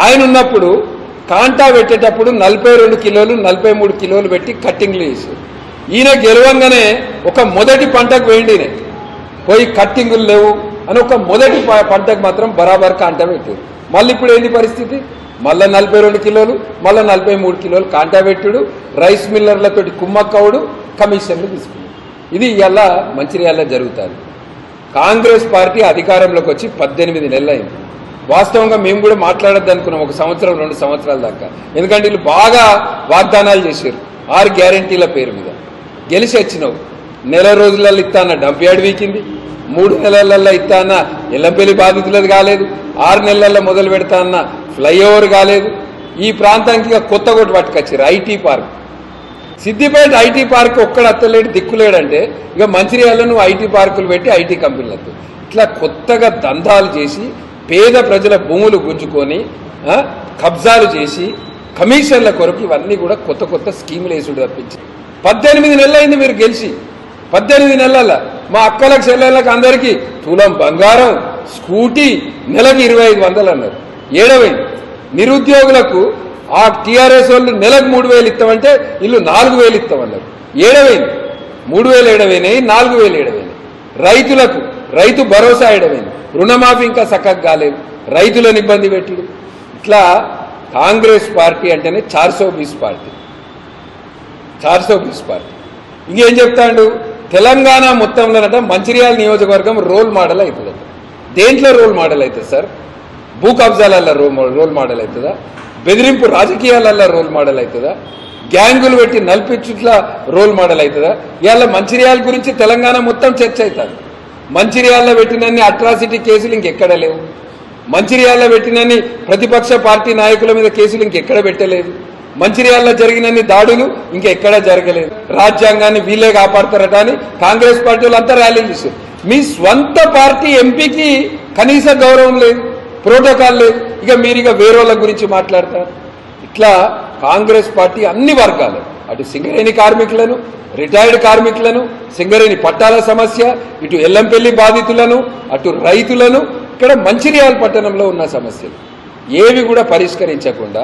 ఆయన ఉన్నప్పుడు కాంటా పెట్టేటప్పుడు 42 కిలోలు 43 కిలోలు పెట్టి కట్టింగ్లు చేశారు. ఈయన గెలవంగానే ఒక మొదటి పంటకు వేయండినే పోయి కట్టింగులు లేవు అని ఒక మొదటి పంటకు మాత్రం బరాబర్ కాంటా పెట్టారు. మళ్ళీ ఇప్పుడు ఏంది పరిస్థితి? మళ్ళీ 42 కిలోలు మళ్ళీ 43 కిలోలు కాంటా పెట్టుడు, రైస్ మిల్లర్లతోటి కుమ్మక్కవుడు, కమిషన్లు తీసుకున్నాడు. ఇది ఇలా మంచిర్యాలలో జరుగుతుంది. కాంగ్రెస్ పార్టీ అధికారంలోకి వచ్చి 18 నెలలు అయింది. వాస్తవంగా మేము కూడా మాట్లాడద్దు అనుకున్నాం 1 సంవత్సరం 2 సంవత్సరాల దాకా. ఎందుకంటే వీళ్ళు బాగా వాగ్దానాలు చేశారు 6 గ్యారెంటీల పేరు మీద. గెలిచి వచ్చినావు, నెల రోజులలో ఇస్తాన్న డంప్ యార్డ్ వీకింది, 3 నెలలలో ఇస్తాన్న ఎల్లంపల్లి బాధితులది కాలేదు, 6 నెలల్లో మొదలు పెడతా అన్న ఫ్లైఓవర్ కాలేదు. ఈ ప్రాంతానికి ఇక కొత్త కొట్టు పట్టుకొచ్చారు IT park. Siddipet IT park ఒక్కడ అత్తలేడు, దిక్కులేడంటే ఇక మంచిర్యాలలో నువ్వు ఐటీ పార్కులు పెట్టి ఐటీ కంపెనీలతో ఇట్లా కొత్తగా దందాలు చేసి పేద ప్రజల భూములు గుంజుకొని కబ్జాలు చేసి కమిషన్ల కొరకు ఇవన్నీ కూడా కొత్త కొత్త స్కీములు వేసుడు తప్పించి 18 నెలలు అయింది మీరు గెలిచి. 18 నెలల మా అక్కలకు చెల్లెళ్ళకి అందరికీ తులం బంగారం, స్కూటీ, నెలకు 2500 అన్నారు. ఏడవైంది. నిరుద్యోగులకు ఆ టీఆర్ఎస్ వాళ్ళు నెలకు 3000 ఇస్తామంటే ఇల్లు 4000 ఇస్తామన్నారు. ఏడవైంది. 3000 ఏడవైనాయి, 4000 ఏడవైనాయి. రైతులకు రైతు భరోసా ఏడవైంది. రుణమాఫీ ఇంకా చక్కగా కాలేదు, రైతులను ఇబ్బంది పెట్టుడు. ఇట్లా కాంగ్రెస్ పార్టీ అంటేనే 420 పార్టీ, 420 పార్టీ. ఇంకేం చెప్తాడు? తెలంగాణ మొత్తంలోనట మంచిర్యాల నియోజకవర్గం రోల్ మోడల్ అవుతుందట. దేంట్లో రోల్ మోడల్ అవుతుంది సార్? భూ కబ్జాలల్లో రోల్ మోడల్ అవుతుందా? బెదిరింపు రాజకీయాలల్లో రోల్ మోడల్ అవుతుందా? గ్యాంగులు పెట్టి నల్పించుట్ల రోల్ మోడల్ అవుతుందా? ఇవాళ మంచిర్యాల గురించి తెలంగాణ మొత్తం చర్చ అవుతుంది. మంచిర్యాలలో పెట్టినన్ని అట్రాసిటీ కేసులు ఇంకెక్కడ లేవు. మంచిర్యాలలో పెట్టినన్ని ప్రతిపక్ష పార్టీ నాయకుల మీద కేసులు ఇంకెక్కడ పెట్టలేదు. మంచిర్యాలలో జరిగినన్ని దాడులు ఇంకెక్కడా జరగలేదు. రాజ్యాంగాన్ని వీళ్ళే కాపాడతారట అని కాంగ్రెస్ పార్టీ వాళ్ళు అంతా ర్యాలీలు చేశారు. మీ స్వంత పార్టీ ఎంపీకి కనీస గౌరవం లేదు, ప్రోటోకాల్ లేదు. ఇక మీరు ఇక వేరేళ్ళ గురించి మాట్లాడతారు. ఇట్లా కాంగ్రెస్ పార్టీ అన్ని వర్గాలు, అటు సింగరేణి కార్మికులను, రిటైర్డ్ కార్మికులను, సింగరేణి పట్టాల సమస్య, ఇటు ఎల్లంపల్లి బాధితులను, అటు రైతులను, ఇక్కడ మంచిర్యాల పట్టణంలో ఉన్న సమస్యలు ఏవి కూడా పరిష్కరించకుండా